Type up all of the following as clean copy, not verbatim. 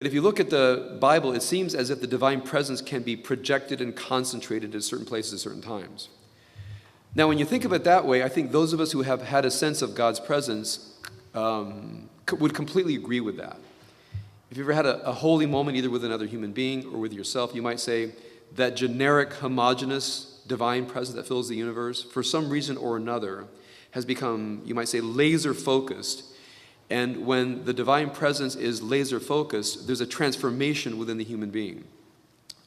And if you look at the Bible, it seems as if the divine presence can be projected and concentrated at certain places at certain times. Now, when you think of it that way, I think those of us who have had a sense of God's presence would completely agree with that. If you've ever had a holy moment, either with another human being or with yourself, you might say that generic, homogeneous, divine presence that fills the universe, for some reason or another, has become, you might say, laser-focused. And when the divine presence is laser-focused, there's a transformation within the human being.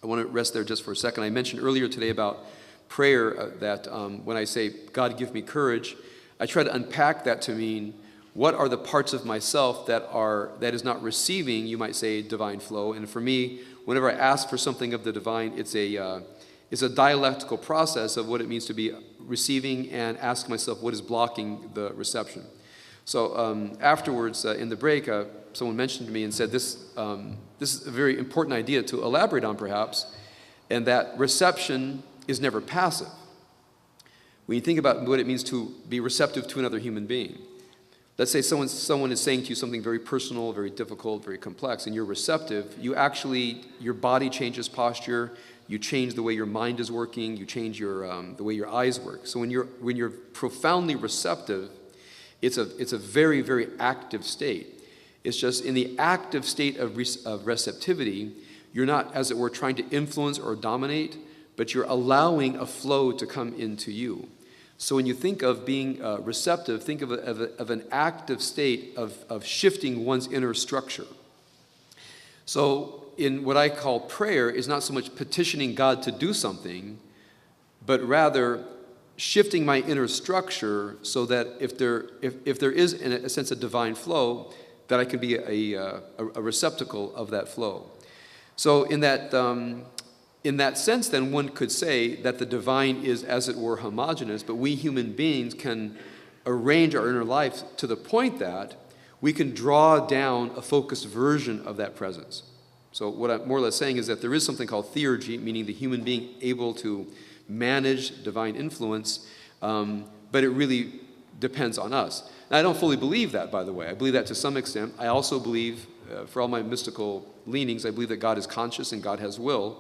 I want to rest there just for a second. I mentioned earlier today about prayer that when I say, God, give me courage, I try to unpack that to mean, what are the parts of myself that is not receiving, you might say, divine flow? And for me, whenever I ask for something of the divine, it's a dialectical process of what it means to be receiving and ask myself what is blocking the reception. So afterwards, in the break, someone mentioned to me and said, this is a very important idea to elaborate on, perhaps, and that reception is never passive. When you think about what it means to be receptive to another human being, let's say someone is saying to you something very personal, very difficult, very complex, and you're receptive, your body changes posture, you change the way your mind is working, you change the way your eyes work. So when you're profoundly receptive, it's a very, very active state. It's just in the active state of receptivity, you're not, as it were, trying to influence or dominate, but you're allowing a flow to come into you. So when you think of being receptive, think of an active state of shifting one's inner structure. So in what I call prayer is not so much petitioning God to do something, but rather shifting my inner structure so that if there is in a sense of divine flow, that I can be a receptacle of that flow. So in that sense, then, one could say that the divine is, as it were, homogeneous, but we human beings can arrange our inner life to the point that we can draw down a focused version of that presence. So what I'm more or less saying is that there is something called theurgy, meaning the human being able to manage divine influence, but it really depends on us. Now, I don't fully believe that, by the way. I believe that to some extent. I also believe, for all my mystical leanings, I believe that God is conscious and God has will.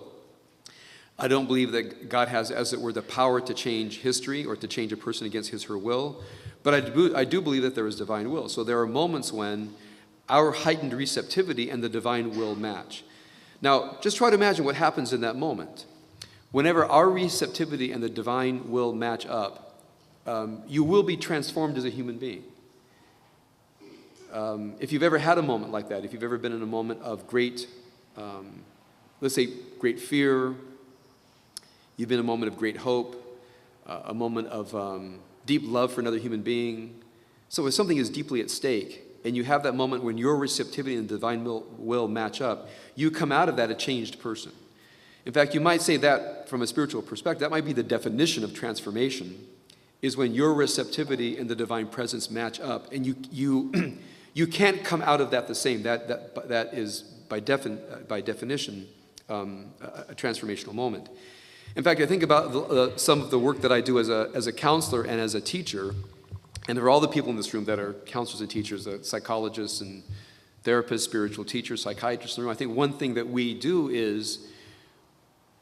I don't believe that God has, as it were, the power to change history or to change a person against his or her will, but I do believe that there is divine will. So there are moments when our heightened receptivity and the divine will match. Now, just try to imagine what happens in that moment. Whenever our receptivity and the divine will match up, you will be transformed as a human being. If you've ever had a moment like that, if you've ever been in a moment of great, let's say, great fear, you've been in a moment of great hope, a moment of deep love for another human being. So if something is deeply at stake, and you have that moment when your receptivity and divine will match up, you come out of that a changed person. In fact, you might say that from a spiritual perspective, that might be the definition of transformation, is when your receptivity and the divine presence match up, and you can't come out of that the same. That is, by definition, a transformational moment. In fact, I think about some of the work that I do as a counselor and as a teacher, and there are all the people in this room that are counselors and teachers, psychologists and therapists, spiritual teachers, psychiatrists in the room. I think one thing that we do is,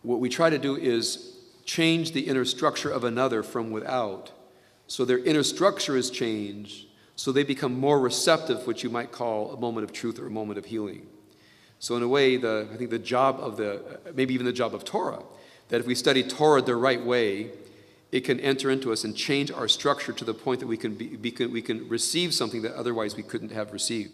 what we try to do is change the inner structure of another from without, so their inner structure is changed, so they become more receptive, which you might call a moment of truth or a moment of healing. So in a way, I think the job of maybe even the job of Torah, that if we study Torah the right way, it can enter into us and change our structure to the point that we can receive something that otherwise we couldn't have received.